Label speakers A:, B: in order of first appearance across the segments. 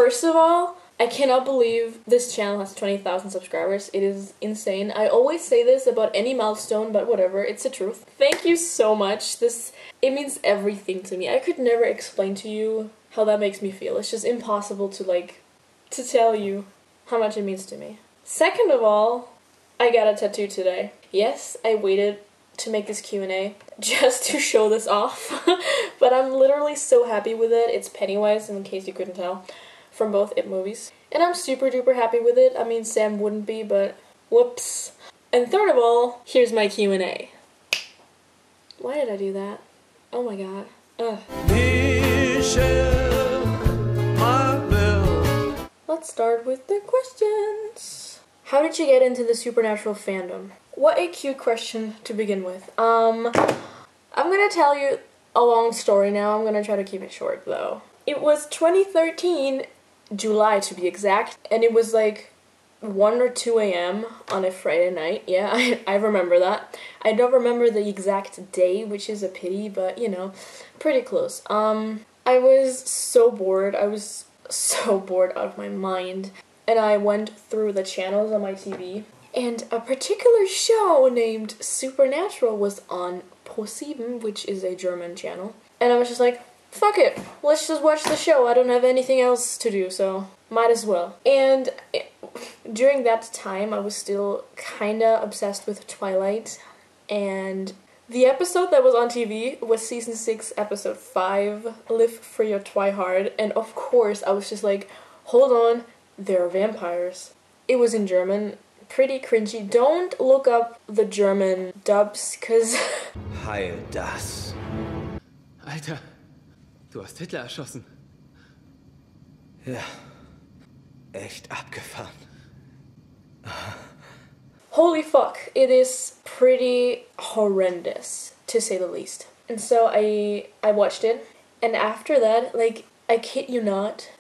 A: First of all, I cannot believe this channel has 20,000 subscribers. It is insane. I always say this about any milestone, but whatever, it's the truth. Thank you so much. It means everything to me. I could never explain to you how that makes me feel. It's just impossible to tell you how much it means to me. Second of all, I got a tattoo today. Yes, I waited to make this Q&A just to show this off, but I'm literally so happy with it. It's Pennywise, in case you couldn't tell, from both It movies. And I'm super duper happy with it. I mean, Sam wouldn't be, but whoops. And third of all, here's my Q&A. Why did I do that? Oh my god. Ugh. Let's start with the questions. How did you get into the supernatural fandom? What a cute question to begin with. I'm gonna tell you a long story now. I'm gonna try to keep it short though. It was 2013, July to be exact, and it was like 1 or 2 a.m. on a Friday night. Yeah, I remember that. I don't remember the exact day, which is a pity, but you know, pretty close. I was so bored. I was so bored out of my mind, and I went through the channels on my TV, and a particular show named Supernatural was on ProSieben, which is a German channel, and I was just like, fuck it, let's just watch the show. I don't have anything else to do, so might as well. And during that time, I was still kinda obsessed with Twilight, and the episode that was on TV was season 6, episode 5, Live Free or Twi Hard, and of course I was just like, hold on, there are vampires. It was in German, pretty cringy. Don't look up the German dubs, cause
B: Heil das.
C: Alter, du hast Hitler erschossen.
B: Ja, echt abgefahren.
A: holy fuck, it is pretty horrendous, to say the least. And so I watched it, and after that, like, I kid you not,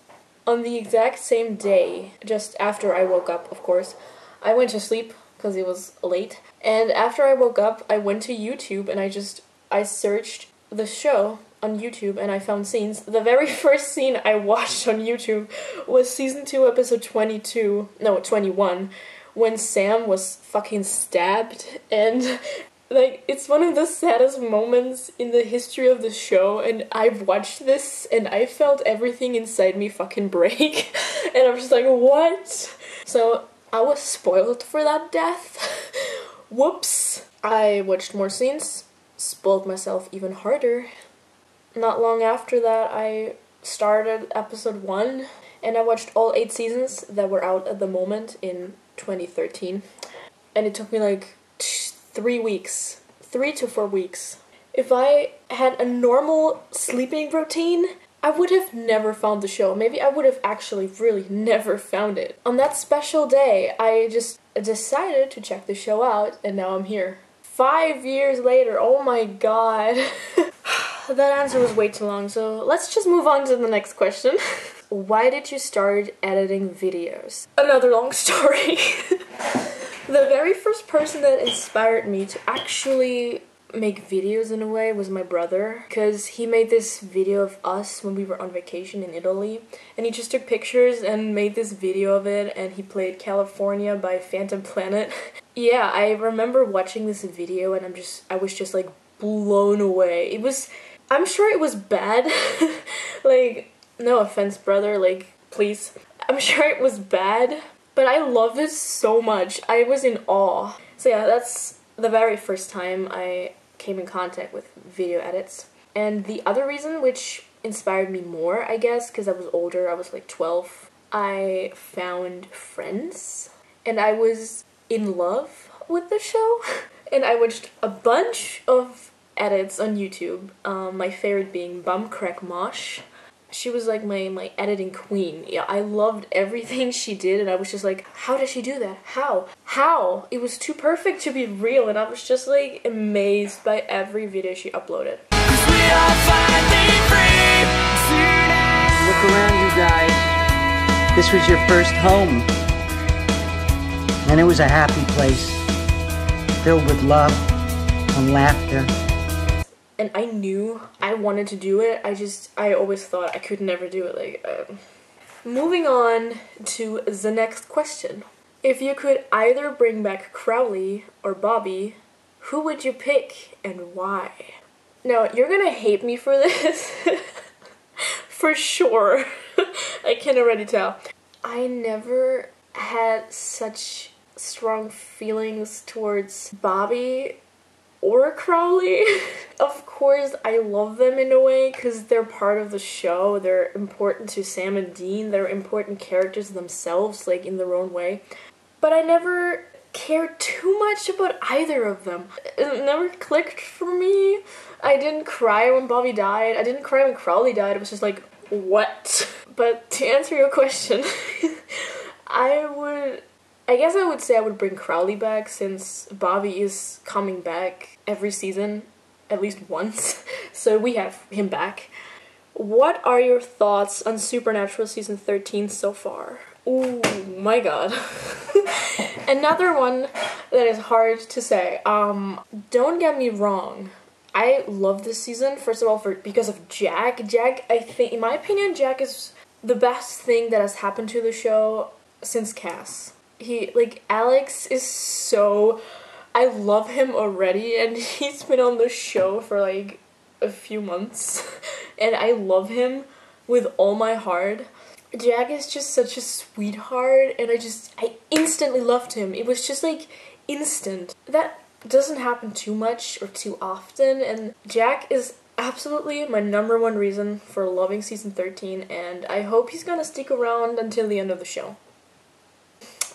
A: on the exact same day, just after I woke up, of course, I went to sleep because it was late, and after I woke up, I went to YouTube and I searched the show on YouTube and I found scenes. The very first scene I watched on YouTube was season 2, episode 21, when Sam was fucking stabbed, and like, it's one of the saddest moments in the history of the show, and I've watched this and I felt everything inside me fucking break, and I'm just like, what? So I was spoiled for that death. Whoops. I watched more scenes, spoiled myself even harder. Not long after that, I started episode 1, and I watched all 8 seasons that were out at the moment in 2013, and it took me like 3 weeks, 3 to 4 weeks. If I had a normal sleeping routine, I would have never found the show. Maybe I would have actually really never found it. On that special day, I just decided to check the show out, and now I'm here. 5 years later, oh my god. That answer was way too long, so let's just move on to the next question. Why did you start editing videos? Another long story. The very first person that inspired me to actually make videos in a way was my brother, because he made this video of us when we were on vacation in Italy, and he just took pictures and made this video of it, and he played California by Phantom Planet. Yeah, I remember watching this video and I was just like blown away. I'm sure it was bad. Like, no offense, brother, like, please. I'm sure it was bad, but I love it so much. I was in awe. So yeah, that's the very first time I came in contact with video edits. And the other reason, which inspired me more, I guess, because I was older, I was like 12, I found Friends, and I was in love with the show. And I watched a bunch of edits on YouTube, my favorite being Bumcrack Mosh. She was like my editing queen. Yeah, I loved everything she did, and I was just like, how does she do that? How? It was too perfect to be real, and I was just like amazed by every video she uploaded.
D: Look around, you guys. This was your first home, and it was a happy place, filled with love and laughter.
A: And I knew I wanted to do it. I always thought I could never do it. Like, moving on to the next question. If you could either bring back Crowley or Bobby, who would you pick and why? Now, you're gonna hate me for this. For sure. I can already tell. I never had such strong feelings towards Bobby or Crowley. Of course, I love them in a way because they're part of the show. They're important to Sam and Dean. They're important characters themselves, like in their own way. But I never cared too much about either of them. It never clicked for me. I didn't cry when Bobby died. I didn't cry when Crowley died. It was just like, what? But to answer your question, I guess I would say I would bring Crowley back since Bobby is coming back every season, at least once, so we have him back. What are your thoughts on Supernatural Season 13 so far? Oh my god. Another one that is hard to say. Don't get me wrong. I love this season, first of all, because of Jack. Jack, I think, in my opinion, Jack is the best thing that has happened to the show since Cass. Alex is so... I love him already, and he's been on the show for, like, a few months. And I love him with all my heart. Jack is just such a sweetheart, and I instantly loved him. It was just, like, instant. That doesn't happen too much or too often, and Jack is absolutely my #1 reason for loving Season 13, and I hope he's gonna stick around until the end of the show.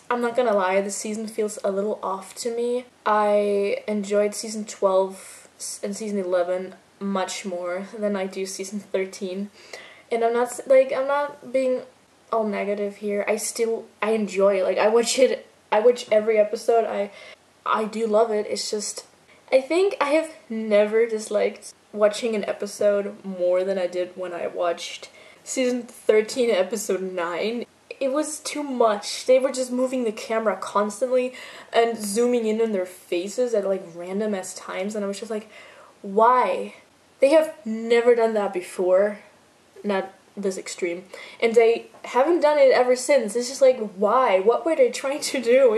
A: I'm not gonna lie, this season feels a little off to me. I enjoyed Season 12 and Season 11 much more than I do Season 13. And I'm not being all negative here. I enjoy it. Like, I watch every episode. I do love it. It's just, I think I have never disliked watching an episode more than I did when I watched Season 13, Episode 9. It was too much. They were just moving the camera constantly and zooming in on their faces at, like, random ass times, and I was just like, why? They have never done that before. Not this extreme. And they haven't done it ever since. It's just like, why? What were they trying to do?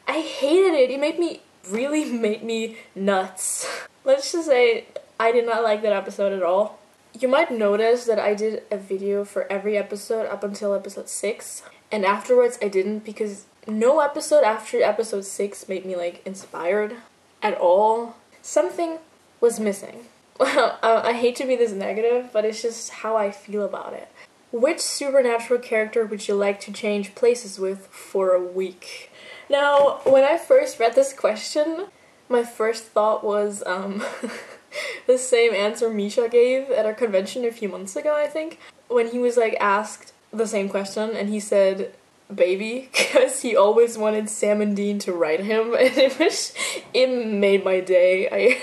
A: I hated it. It really made me nuts. Let's just say I did not like that episode at all. You might notice that I did a video for every episode up until episode 6. And afterwards I didn't, because no episode after episode 6 made me, like, inspired at all. Something was missing. I hate to be this negative, but it's just how I feel about it. Which supernatural character would you like to change places with for a week? Now, when I first read this question, my first thought was the same answer Misha gave at our convention a few months ago, I think, when he was, like, asked the same question, and he said baby, because he always wanted Sam and Dean to write him, and it made my day.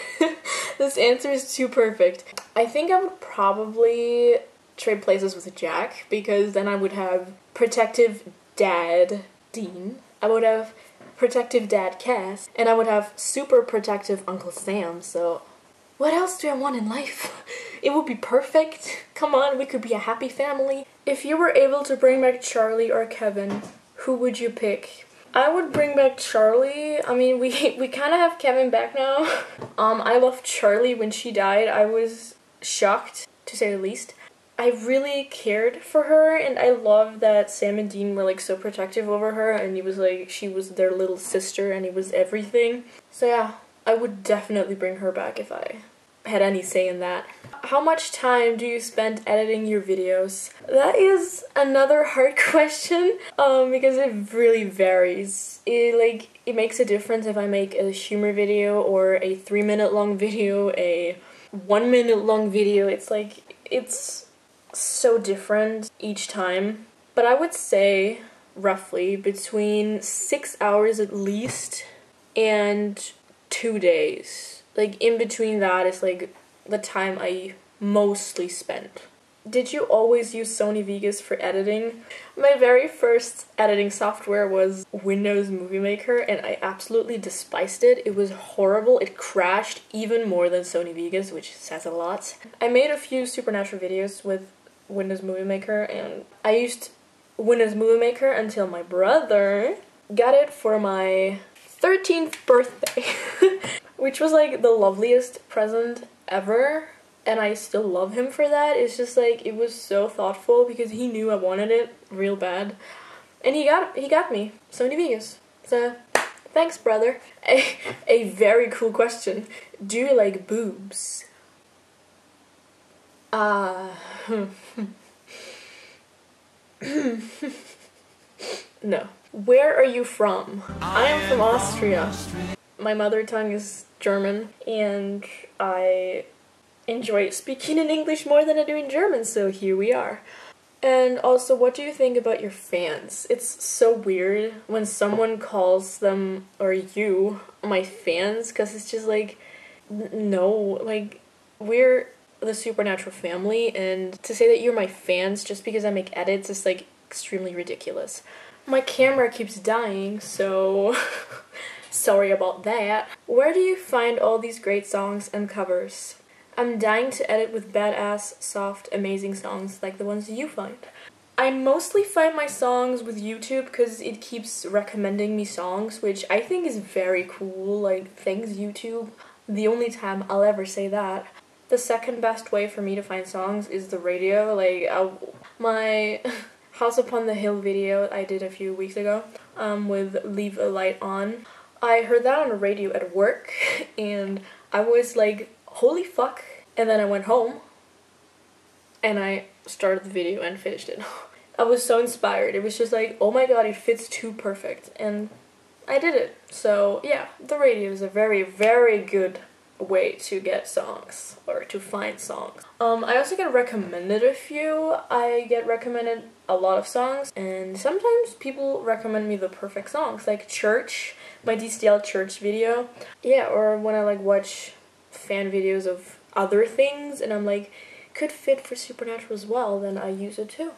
A: This answer is too perfect. I think I would probably trade places with Jack, because then I would have protective dad Dean, I would have protective dad Cass, and I would have super protective Uncle Sam, so what else do I want in life? It would be perfect. Come on, we could be a happy family. If you were able to bring back Charlie or Kevin, who would you pick? I would bring back Charlie. I mean, we kind of have Kevin back now. I loved Charlie when she died. I was shocked, to say the least. I really cared for her, and I loved that Sam and Dean were, like, so protective over her, and it was like she was their little sister, and it was everything. So yeah, I would definitely bring her back if I had any say in that. How much time do you spend editing your videos? That is another hard question, because it really varies. It makes a difference if I make a humor video or a 3-minute long video, a 1-minute long video. It's so different each time. But I would say roughly between 6 hours at least and 2 days. Like, in between that is, like, the time I mostly spent. Did you always use Sony Vegas for editing? My very first editing software was Windows Movie Maker, and I absolutely despised it. It was horrible. It crashed even more than Sony Vegas, which says a lot. I made a few Supernatural videos with Windows Movie Maker, and I used Windows Movie Maker until my brother got it for my 13th birthday, which was like the loveliest present ever, and I still love him for that. It's just like, it was so thoughtful because he knew I wanted it real bad, and he got me Sony Vegas. So thanks, brother. A very cool question. Do you like boobs? No. Where are you from? I am from Austria. My mother tongue is German, and I enjoy speaking in English more than I do in German, so here we are. And also, what do you think about your fans? It's so weird when someone calls them, or you, my fans, because it's just like, no, like, we're the Supernatural family, and to say that you're my fans just because I make edits is like extremely ridiculous. My camera keeps dying, so sorry about that. Where do you find all these great songs and covers? I'm dying to edit with badass, soft, amazing songs like the ones you find. I mostly find my songs with YouTube because it keeps recommending me songs, which I think is very cool. Like, thanks YouTube. The only time I'll ever say that. The second best way for me to find songs is the radio. Like, my House Upon the Hill video I did a few weeks ago with Leave a Light On. I heard that on the radio at work, and I was like, holy fuck. And then I went home and I started the video and finished it. I was so inspired. It was just like, oh my god, it fits too perfect. And I did it. So yeah, the radio is a very, very good way to get songs or to find songs. I also get recommended a few. I get recommended a lot of songs, and sometimes people recommend me the perfect songs, like Church, my DCL Church video. Yeah, or when I like watch fan videos of other things and I'm like, could fit for Supernatural as well, then I use it too.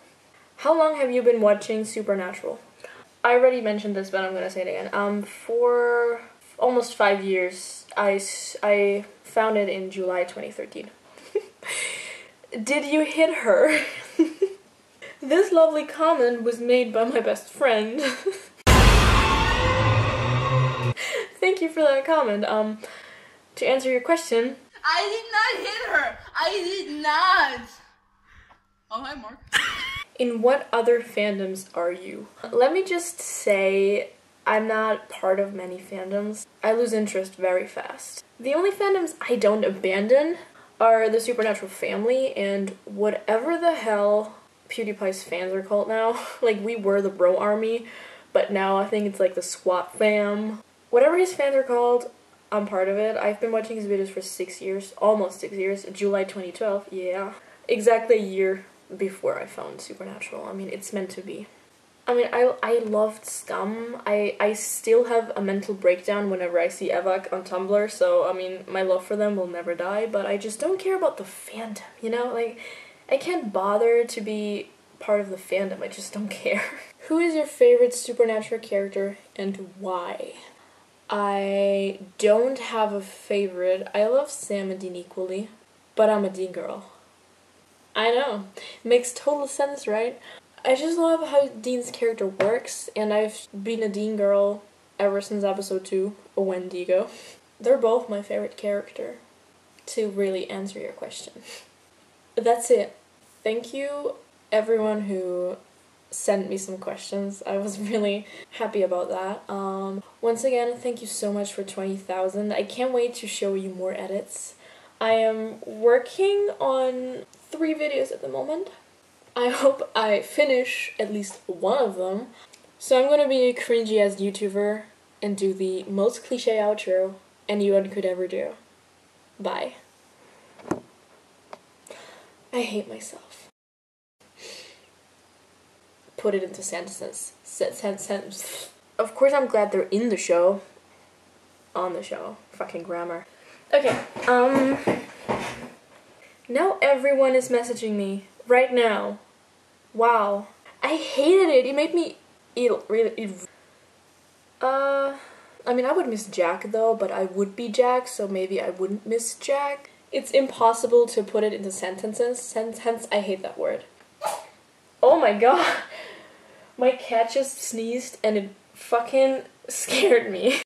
A: How long have you been watching Supernatural? I already mentioned this, but I'm gonna say it again. For almost 5 years. I found it in July 2013. Did you hit her? This lovely comment was made by my best friend. Thank you for that comment. To answer your question,
E: I did not hit her. I did not. Oh, hi, Mark.
A: In what other fandoms are you? Let me just say, I'm not part of many fandoms. I lose interest very fast. The only fandoms I don't abandon are the Supernatural family and whatever the hell PewDiePie's fans are called now. Like, we were the Bro Army, but now I think it's like the Squat Fam. Whatever his fans are called, I'm part of it. I've been watching his videos for 6 years, almost 6 years, July 2012, yeah. Exactly a year before I found Supernatural. I mean, it's meant to be. I mean, I loved Scum. I still have a mental breakdown whenever I see Evak on Tumblr, so, I mean, my love for them will never die, but I just don't care about the fandom, you know? Like, I can't bother to be part of the fandom, I just don't care. Who is your favorite Supernatural character and why? I don't have a favorite. I love Sam and Dean equally, but I'm a Dean girl. I know. Makes total sense, right? I just love how Dean's character works, and I've been a Dean girl ever since episode 2, a Wendigo. They're both my favorite character, to really answer your question. That's it. Thank you, everyone who sent me some questions. I was really happy about that. Once again, thank you so much for 20,000. I can't wait to show you more edits. I am working on 3 videos at the moment. I hope I finish at least one of them. So I'm gonna be a cringy ass YouTuber and do the most cliche outro anyone could ever do. Bye. I hate myself. Put it into sentences. Sentence. Of course I'm glad they're in the show. On the show. Fucking grammar. Okay, now everyone is messaging me. Right now. Wow. I hated it. It made me I mean, I would miss Jack though, but I would be Jack, so maybe I wouldn't miss Jack. It's impossible to put it into sentences. Hence, I hate that word. Oh my god. My cat just sneezed and it fucking scared me.